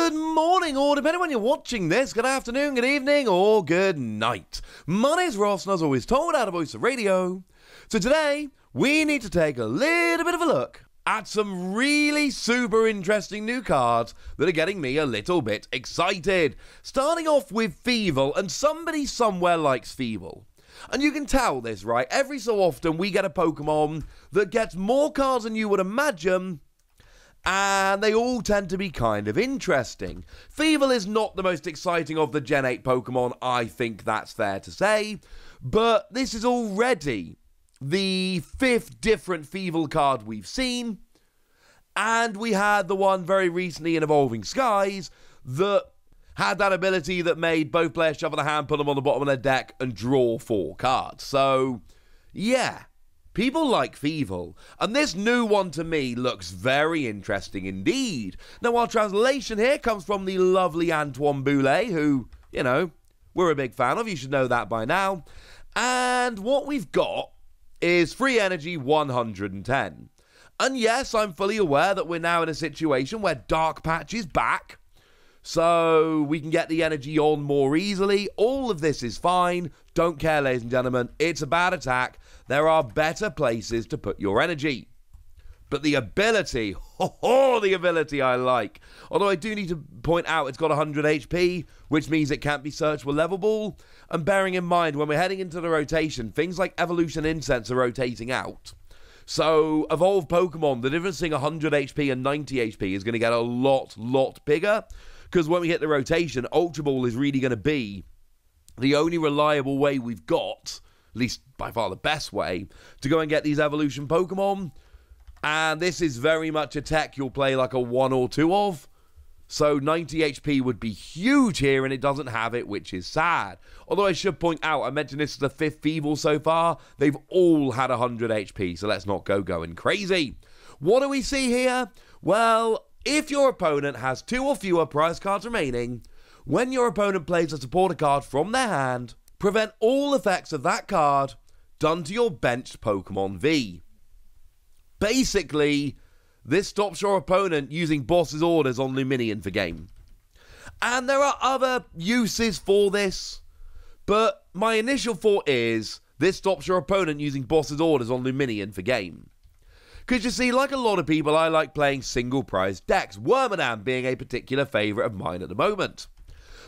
Good morning, or depending when you're watching this, good afternoon, good evening, or good night. My name's Ross, and as always told out of Voice of Radio. So today, we need to take a little bit of a look at some really super interesting new cards that are getting me a little bit excited. Starting off with Thievul, and somebody somewhere likes Thievul. And you can tell this, right? Every so often, we get a Pokemon that gets more cards than you would imagine, and they all tend to be kind of interesting. Thievul is not the most exciting of the Gen 8 Pokemon, I think that's fair to say, but this is already the 5th different Thievul card we've seen, and we had the one very recently in Evolving Skies that had that ability that made both players shuffle the hand, put them on the bottom of their deck, and draw 4 cards. So, yeah. People like Thievul, and this new one to me looks very interesting indeed. Now, our translation here comes from the lovely Antoine Boulet, who, you know, we're a big fan of. You should know that by now. And what we've got is free energy 110. And yes, I'm fully aware that we're now in a situation where Dark Patch is back, so we can get the energy on more easily. All of this is fine. Don't care, ladies and gentlemen. It's a bad attack. There are better places to put your energy. But the ability, the ability I like. Although I do need to point out it's got 100 HP, which means it can't be searched with Level Ball. And bearing in mind, when we're heading into the rotation, things like Evolution Incense are rotating out. So, evolved Pokemon, the difference between 100 HP and 90 HP is going to get a lot bigger. Because when we hit the rotation, Ultra Ball is really going to be the only reliable way we've got, at least by far the best way, to go and get these evolution Pokemon. And this is very much a tech you'll play like a 1 or 2 of. So 90 HP would be huge here, and it doesn't have it, which is sad. Although I should point out, I mentioned this is the 5th Thievul so far. They've all had 100 HP, so let's not go going crazy. What do we see here? Well, if your opponent has 2 or fewer prize cards remaining, when your opponent plays a supporter card from their hand, prevent all effects of that card done to your benched Pokemon V. Basically, this stops your opponent using boss's orders on Luminion for game. And there are other uses for this, but my initial thought is this stops your opponent using boss's orders on Luminion for game. Because you see, like a lot of people, I like playing single prize decks, Wormadam being a particular favourite of mine at the moment.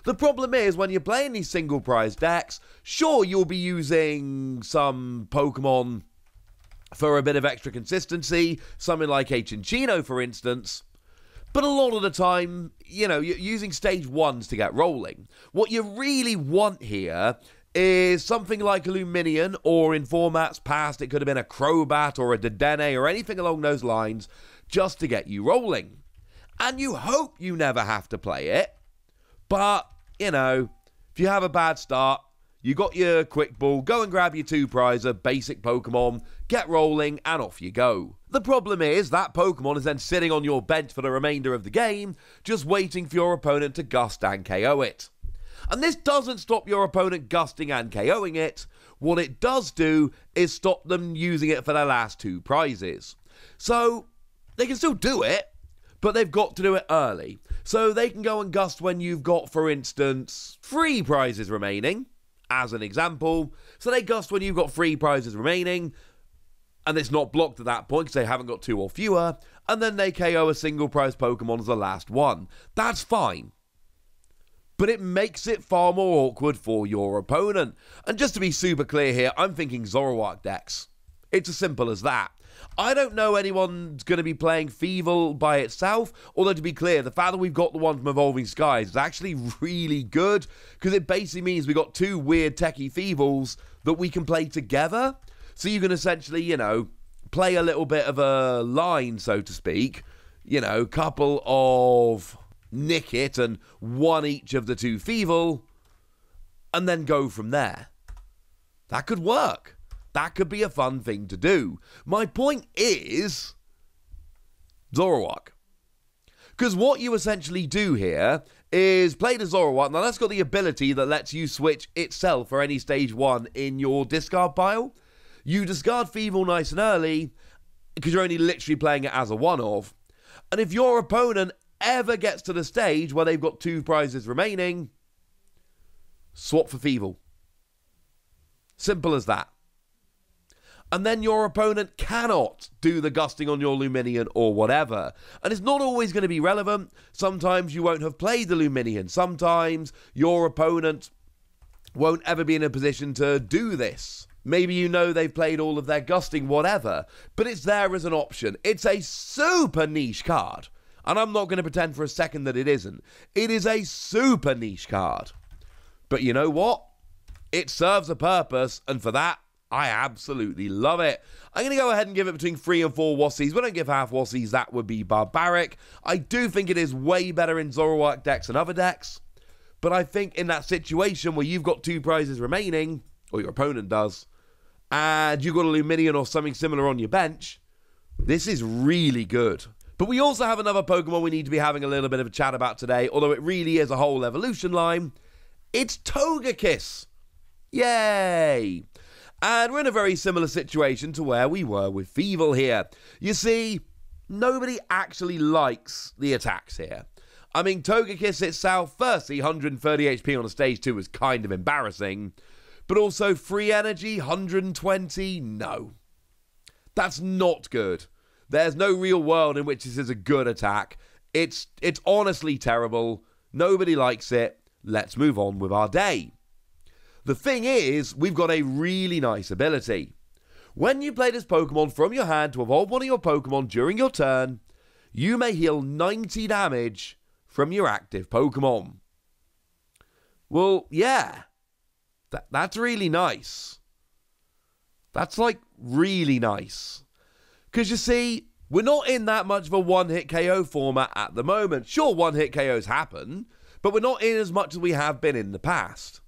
The problem is, when you're playing these single prize decks, sure, you'll be using some Pokemon for a bit of extra consistency, something like a Chinchino, for instance, but a lot of the time, you know, you're using stage 1s to get rolling. What you really want here is something like a Luminion, or in formats past, it could have been a Crobat or a Dedenne or anything along those lines, just to get you rolling. And you hope you never have to play it, but, you know, if you have a bad start, you got your Quick Ball, go and grab your 2-prizer, basic Pokemon, get rolling, and off you go. The problem is, that Pokemon is then sitting on your bench for the remainder of the game, just waiting for your opponent to gust and KO it. And this doesn't stop your opponent gusting and KOing it. What it does do is stop them using it for their last 2 prizes. So, they can still do it, but they've got to do it early. So they can go and gust when you've got, for instance, 3 prizes remaining, as an example. So they gust when you've got 3 prizes remaining, and it's not blocked at that point because they haven't got 2 or fewer, and then they KO a single prize Pokemon as the last one. That's fine. But it makes it far more awkward for your opponent. And just to be super clear here, I'm thinking Zoroark decks. It's as simple as that. I don't know anyone's going to be playing Thievul by itself, although to be clear, the fact that we've got the one from Evolving Skies is actually really good, because it basically means we've got 2 weird techie Thievuls that we can play together. So you can essentially, you know, play a little bit of a line, so to speak, you know, couple of Nick It and 1 each of the 2 Thievul, and then go from there. That could work. That could be a fun thing to do. My point is Zoroark. Because what you essentially do here is play the Zoroark. Now that's got the ability that lets you switch itself for any stage 1 in your discard pile. You discard Thievul nice and early, because you're only literally playing it as a one-off. And if your opponent ever gets to the stage where they've got 2 prizes remaining, swap for Thievul. Simple as that. And then your opponent cannot do the gusting on your Luminion or whatever. And it's not always going to be relevant. Sometimes you won't have played the Luminion. Sometimes your opponent won't ever be in a position to do this. Maybe you know they've played all of their gusting, whatever. But it's there as an option. It's a super niche card. And I'm not going to pretend for a second that it isn't. It is a super niche card. But you know what? It serves a purpose, and for that, I absolutely love it. I'm going to go ahead and give it between 3 and 4 Wassies. We don't give half Wassies, that would be barbaric. I do think it is way better in Zoroark decks than other decks. But I think in that situation where you've got 2 prizes remaining, or your opponent does, and you've got a Luminion or something similar on your bench, this is really good. But we also have another Pokemon we need to be having a little bit of a chat about today, although it really is a whole evolution line. It's Togekiss. Yay! And we're in a very similar situation to where we were with Thievul here. You see, nobody actually likes the attacks here. I mean, Togekiss itself, firstly, 130 HP on a stage 2 is kind of embarrassing. But also, free energy, 120, no. That's not good. There's no real world in which this is a good attack. It's honestly terrible. Nobody likes it. Let's move on with our day. The thing is, we've got a really nice ability. When you play this Pokemon from your hand to evolve one of your Pokemon during your turn, you may heal 90 damage from your active Pokemon. Well, yeah. That's really nice. That's, like, really nice. Because, you see, we're not in that much of a one-hit KO format at the moment. Sure, one-hit KOs happen, but we're not in as much as we have been in the past.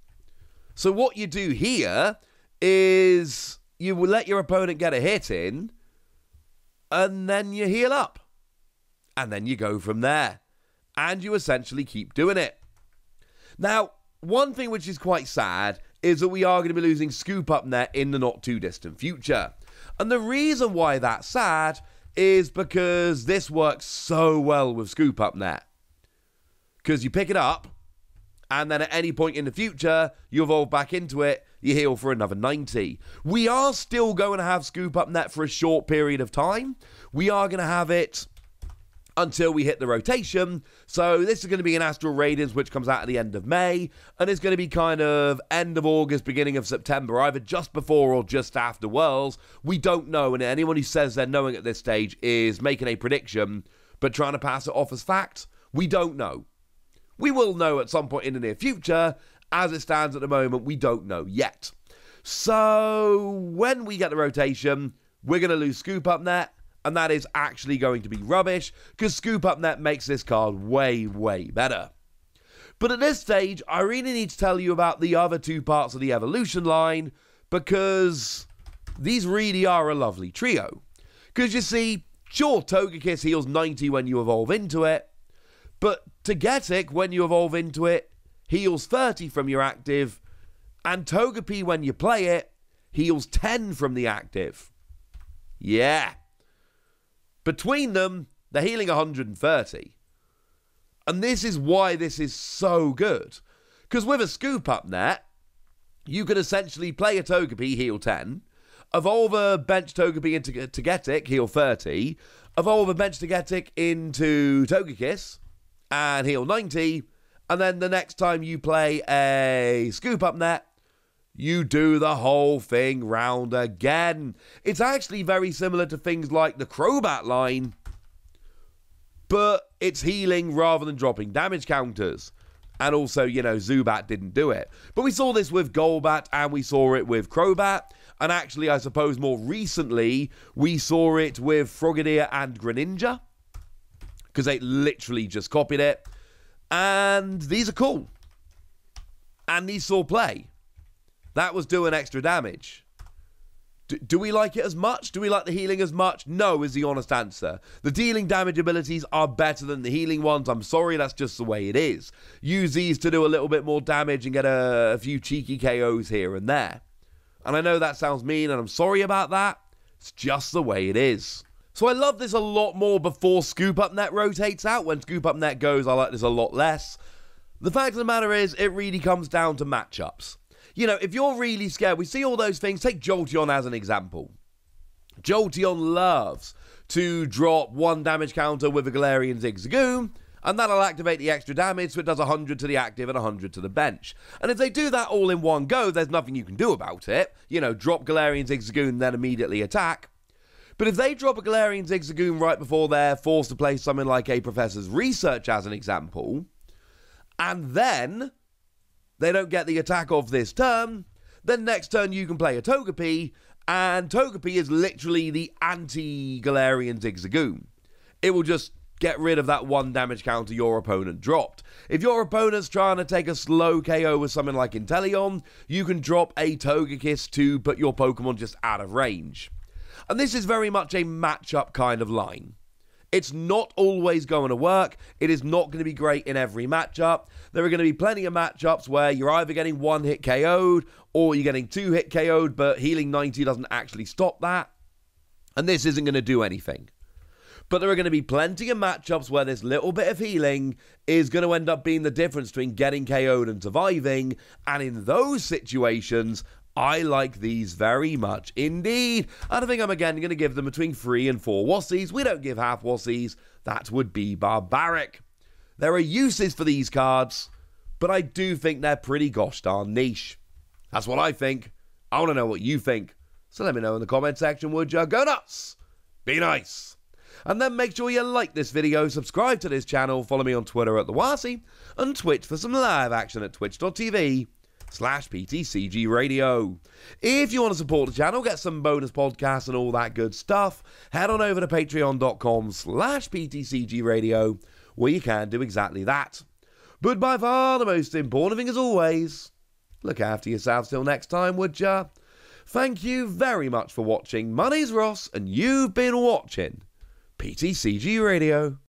So what you do here is you will let your opponent get a hit in, and then you heal up. And then you go from there. And you essentially keep doing it. Now, one thing which is quite sad is that we are going to be losing Scoop Up Net in the not too distant future. And the reason why that's sad is because this works so well with Scoop Up Net. Because you pick it up, and then at any point in the future, you evolve back into it, you heal for another 90. We are still going to have Scoop Up Net for a short period of time. We are going to have it until we hit the rotation. So this is going to be an Astral Radiance, which comes out at the end of May, and it's going to be kind of end of August, beginning of September, either just before or just after Worlds. We don't know, and anyone who says they're knowing at this stage is making a prediction, but trying to pass it off as fact. We don't know. We will know at some point in the near future. As it stands at the moment, we don't know yet. So when we get the rotation, we're going to lose Scoop Up Net, and that is actually going to be rubbish, because Scoop Up Net makes this card way, way better. But at this stage, I really need to tell you about the other 2 parts of the evolution line, because these really are a lovely trio. Because you see, sure, Togekiss heals 90 when you evolve into it, but Togetic, when you evolve into it, heals 30 from your active, and Togepi, when you play it, heals 10 from the active. Yeah. Between them, they're healing 130. And this is why this is so good. Because with a Scoop Up Net, you can essentially play a Togepi, heal 10, evolve a bench Togepi into Togetic, heal 30, evolve a bench Togetic into Togekiss, and heal 90, and then the next time you play a Scoop Up Net, you do the whole thing round again. It's actually very similar to things like the Crobat line, but it's healing rather than dropping damage counters. And also, you know, Zubat didn't do it. But we saw this with Golbat, and we saw it with Crobat, and actually, I suppose more recently, we saw it with Frogadier and Greninja, because they literally just copied it. And these are cool. And these saw play. That was doing extra damage. Do we like it as much? Do we like the healing as much? No, is the honest answer. The dealing damage abilities are better than the healing ones. I'm sorry, that's just the way it is. Use these to do a little bit more damage and get a few cheeky KOs here and there. And I know that sounds mean, and I'm sorry about that. It's just the way it is. So I love this a lot more before Scoop Up Net rotates out. When Scoop Up Net goes, I like this a lot less. The fact of the matter is, it really comes down to matchups. You know, if you're really scared, we see all those things. Take Jolteon as an example. Jolteon loves to drop 1 damage counter with a Galarian Zigzagoon, and that'll activate the extra damage, so it does 100 to the active and 100 to the bench. And if they do that all in one go, there's nothing you can do about it. You know, drop Galarian Zigzagoon, then immediately attack. But if they drop a Galarian Zigzagoon right before they're forced to play something like a Professor's Research as an example, and then they don't get the attack off this turn, then next turn you can play a Togepi, and Togepi is literally the anti-Galarian Zigzagoon. It will just get rid of that 1 damage counter your opponent dropped. If your opponent's trying to take a slow KO with something like Inteleon, you can drop a Togekiss to put your Pokemon just out of range. And this is very much a matchup kind of line. It's not always going to work. It is not going to be great in every matchup. There are going to be plenty of matchups where you're either getting 1-hit KO'd or you're getting 2-hit KO'd, but healing 90 doesn't actually stop that. And this isn't going to do anything. But there are going to be plenty of matchups where this little bit of healing is going to end up being the difference between getting KO'd and surviving. And in those situations, I like these very much indeed. And I think I'm again going to give them between 3 and 4 Wassies. We don't give half Wassies. That would be barbaric. There are uses for these cards, but I do think they're pretty gosh darn niche. That's what I think. I want to know what you think. So let me know in the comment section, would you? Go nuts! Be nice! And then make sure you like this video, subscribe to this channel, follow me on Twitter at TheWassie, and Twitch for some live action at twitch.tv/PTCG Radio. If you want to support the channel, get some bonus podcasts and all that good stuff, head on over to patreon.com/PTCG Radio, where you can do exactly that. But by far the most important thing as always, look after yourselves till next time, would ya? Thank you very much for watching. My name's Ross, and you've been watching PTCG Radio.